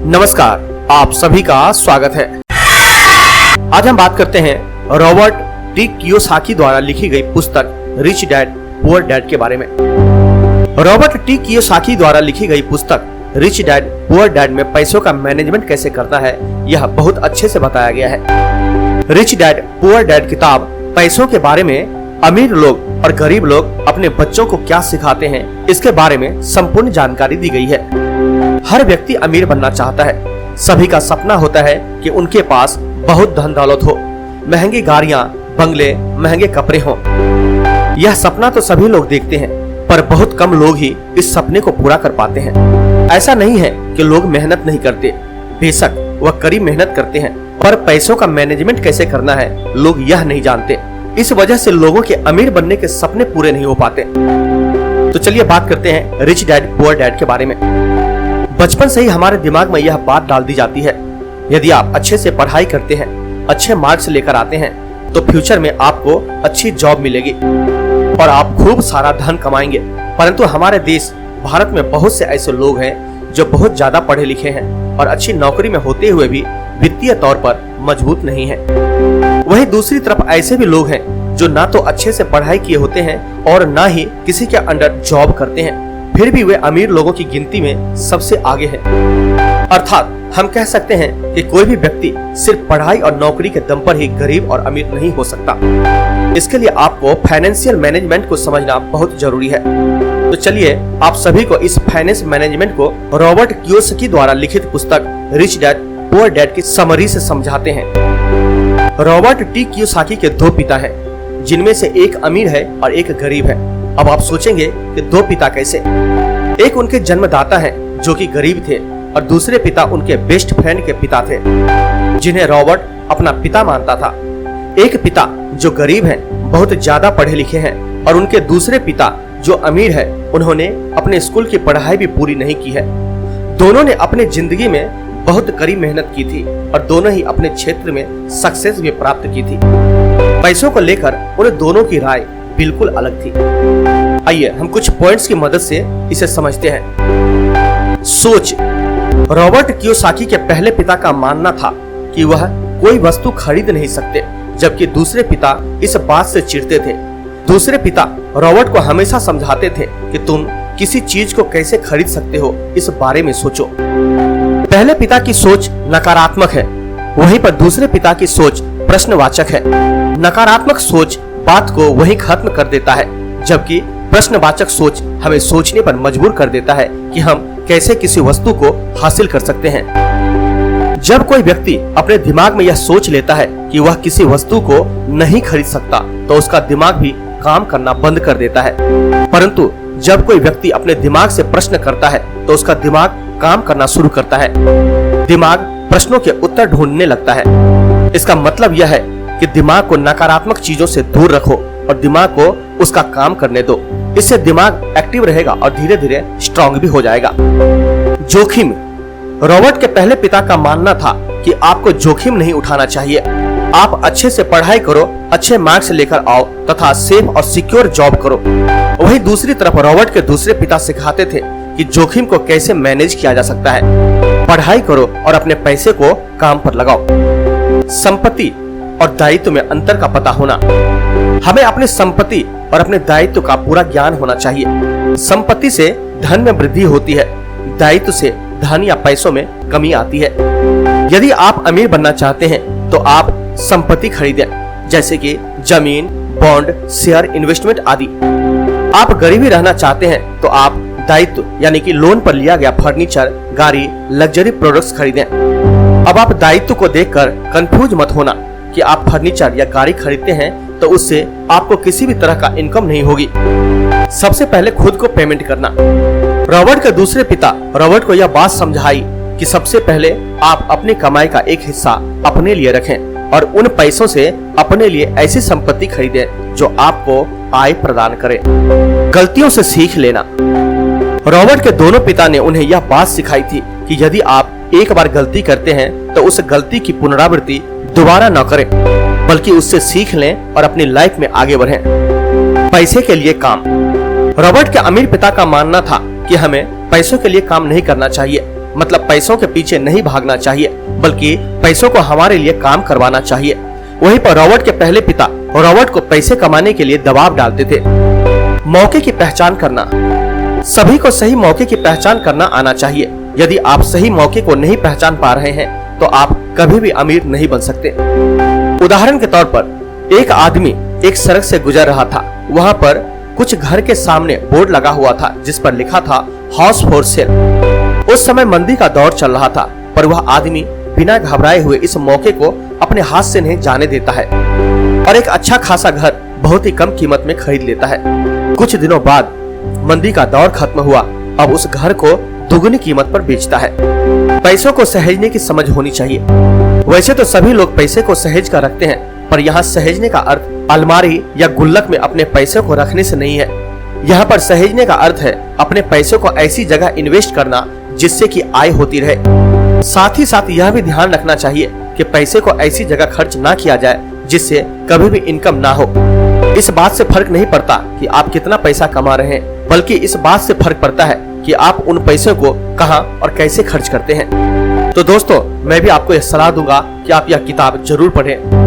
नमस्कार, आप सभी का स्वागत है। आज हम बात करते हैं रॉबर्ट टी कियोसाकी द्वारा लिखी गई पुस्तक रिच डैड पुअर डैड के बारे में। रॉबर्ट टी कियोसाकी द्वारा लिखी गई पुस्तक रिच डैड पुअर डैड में पैसों का मैनेजमेंट कैसे करना है, यह बहुत अच्छे से बताया गया है। रिच डैड पुअर डैड किताब पैसों के बारे में अमीर लोग और गरीब लोग अपने बच्चों को क्या सिखाते हैं, इसके बारे में संपूर्ण जानकारी दी गई है। हर व्यक्ति अमीर बनना चाहता है। सभी का सपना होता है कि उनके पास बहुत धन दौलत हो, महंगी गाड़ियां, बंगले, महंगे कपड़े हों। यह सपना तो सभी लोग देखते हैं, पर बहुत कम लोग ही इस सपने को पूरा कर पाते हैं। ऐसा नहीं है कि लोग मेहनत नहीं करते, बेशक वह कड़ी मेहनत करते हैं, पर पैसों का मैनेजमेंट कैसे करना है लोग यह नहीं जानते। इस वजह से लोगों के अमीर बनने के सपने पूरे नहीं हो पाते। तो चलिए बात करते हैं रिच डैड पुअर डैड के बारे में। बचपन से ही हमारे दिमाग में यह बात डाल दी जाती है, यदि आप अच्छे से पढ़ाई करते हैं, अच्छे मार्क्स लेकर आते हैं, तो फ्यूचर में आपको अच्छी जॉब मिलेगी और आप खूब सारा धन कमाएंगे। परंतु हमारे देश भारत में बहुत से ऐसे लोग हैं जो बहुत ज्यादा पढ़े लिखे हैं और अच्छी नौकरी में होते हुए भी वित्तीय तौर पर मजबूत नहीं है। वहीं दूसरी तरफ ऐसे भी लोग हैं जो ना तो अच्छे से पढ़ाई किए होते हैं और ना ही किसी के अंडर जॉब करते हैं, फिर भी वे अमीर लोगों की गिनती में सबसे आगे हैं। अर्थात हम कह सकते हैं कि कोई भी व्यक्ति सिर्फ पढ़ाई और नौकरी के दम पर ही गरीब और अमीर नहीं हो सकता। इसके लिए आपको फाइनेंशियल मैनेजमेंट को समझना बहुत जरूरी है। तो चलिए आप सभी को इस फाइनेंस मैनेजमेंट को रॉबर्ट कियोसाकी द्वारा लिखित पुस्तक रिच डैड पुअर डैड की समरी से समझाते हैं। रॉबर्ट टी कियोसाकी के दो पिता हैं, जिनमें से एक अमीर है और एक गरीब है। अब आप सोचेंगे कि दो पिता कैसे? एक उनके जन्मदाता हैं जो कि गरीब थे और दूसरे पिता उनके बेस्ट फ्रेंड के पिता थे, जिन्हें रॉबर्ट अपना पिता मानता था। एक पिता जो गरीब हैं, बहुत ज्यादा पढ़े लिखे हैं, और उनके दूसरे पिता जो अमीर है, उन्होंने अपने स्कूल की पढ़ाई भी पूरी नहीं की है। दोनों ने अपनी जिंदगी में बहुत कड़ी मेहनत की थी और दोनों ही अपने क्षेत्र में सक्सेस भी प्राप्त की थी। पैसों को लेकर उन दोनों की राय बिल्कुल अलग थी। आइए हम कुछ पॉइंट्स की मदद से इसे समझते हैं। सोच। रॉबर्ट कियोसाकी के पहले पिता का मानना था कि वह कोई वस्तु खरीद नहीं सकते, जबकि दूसरे पिता इस बात से चिढ़ते थे। दूसरे पिता रॉबर्ट को हमेशा समझाते थे कि तुम किसी चीज को कैसे खरीद सकते हो, इस बारे में सोचो। पहले पिता की सोच नकारात्मक है, वहीं पर दूसरे पिता की सोच प्रश्नवाचक है। नकारात्मक सोच बात को वहीं खत्म कर देता है, जबकि प्रश्नवाचक सोच हमें सोचने पर मजबूर कर देता है कि हम कैसे किसी वस्तु को हासिल कर सकते हैं। जब कोई व्यक्ति अपने दिमाग में यह सोच लेता है कि वह किसी वस्तु को नहीं खरीद सकता, तो उसका दिमाग भी काम करना बंद कर देता है। परंतु जब कोई व्यक्ति अपने दिमाग से प्रश्न करता है, तो उसका दिमाग काम करना शुरू करता है। दिमाग प्रश्नों के उत्तर ढूंढने लगता है। इसका मतलब यह है कि दिमाग को नकारात्मक चीजों से दूर रखो और दिमाग को उसका काम करने दो। इससे दिमाग एक्टिव रहेगा और धीरे धीरे स्ट्रांग भी हो जाएगा। जोखिम। रॉबर्ट के पहले पिता का मानना था कि आपको जोखिम नहीं उठाना चाहिए। आप अच्छे से पढ़ाई करो, अच्छे मार्क्स लेकर आओ तथा सेफ और सिक्योर जॉब करो। वहीं दूसरी तरफ रॉबर्ट के दूसरे पिता सिखाते थे कि जोखिम को कैसे मैनेज किया जा सकता है। पढ़ाई करो और अपने पैसे को काम पर लगाओ। संपत्ति और दायित्व में अंतर का पता होना। हमें अपनी संपत्ति और अपने दायित्व का पूरा ज्ञान होना चाहिए। संपत्ति से धन में वृद्धि होती है, दायित्व से धन या पैसों में कमी आती है। यदि आप अमीर बनना चाहते हैं तो आप संपत्ति खरीदें, जैसे कि जमीन, बॉन्ड, शेयर, इन्वेस्टमेंट आदि। आप गरीबी रहना चाहते हैं तो आप दायित्व यानी कि लोन पर लिया गया फर्नीचर, गाड़ी, लग्जरी प्रोडक्ट्स खरीदें। अब आप दायित्व को देखकर कंफ्यूज मत होना कि आप फर्नीचर या गाड़ी खरीदते हैं तो उससे आपको किसी भी तरह का इनकम नहीं होगी। सबसे पहले खुद को पेमेंट करना। रॉबर्ट के दूसरे पिता रॉबर्ट को यह बात समझाई कि सबसे पहले आप अपनी कमाई का एक हिस्सा अपने लिए रखें और उन पैसों से अपने लिए ऐसी संपत्ति खरीदें जो आपको आय प्रदान करे। गलतियों से सीख लेना। रॉबर्ट के दोनों पिता ने उन्हें यह बात सिखाई थी कि यदि आप एक बार गलती करते हैं तो उस गलती की पुनरावृत्ति दोबारा न करें, बल्कि उससे सीख लें और अपनी लाइफ में आगे बढ़ें। पैसे के लिए काम। रॉबर्ट के अमीर पिता का मानना था कि हमें पैसों के लिए काम नहीं करना चाहिए, मतलब पैसों के पीछे नहीं भागना चाहिए, बल्कि पैसों को हमारे लिए काम करवाना चाहिए। वहीं पर रॉबर्ट के पहले पिता रॉबर्ट को पैसे कमाने के लिए दबाव डालते थे। मौके की पहचान करना। सभी को सही मौके की पहचान करना आना चाहिए। यदि आप सही मौके को नहीं पहचान पा रहे हैं तो आप कभी भी अमीर नहीं बन सकते। उदाहरण के तौर पर एक आदमी एक सड़क से गुजर रहा था। वहाँ पर कुछ घर के सामने बोर्ड लगा हुआ था जिस पर लिखा था हाउस फॉर सेल। उस समय मंदी का दौर चल रहा था, पर वह आदमी बिना घबराए हुए इस मौके को अपने हाथ से नहीं जाने देता है और एक अच्छा खासा घर बहुत ही कम कीमत में खरीद लेता है। कुछ दिनों बाद मंदी का दौर खत्म हुआ। अब उस घर को दुगनी कीमत पर बेचता है। पैसों को सहेजने की समझ होनी चाहिए। वैसे तो सभी लोग पैसे को सहेज कर रखते हैं, पर यहाँ सहेजने का अर्थ अलमारी या गुल्लक में अपने पैसे को रखने से नहीं है। यहाँ पर सहेजने का अर्थ है अपने पैसे को ऐसी जगह इन्वेस्ट करना जिससे कि आय होती रहे। साथ ही साथ यह भी ध्यान रखना चाहिए कि पैसे को ऐसी जगह खर्च ना किया जाए जिससे कभी भी इनकम ना हो। इस बात से फर्क नहीं पड़ता कि आप कितना पैसा कमा रहे हैं, बल्कि इस बात से फर्क पड़ता है कि आप उन पैसों को कहां और कैसे खर्च करते हैं। तो दोस्तों, मैं भी आपको यह सलाह दूंगा कि आप यह किताब जरूर पढ़ें।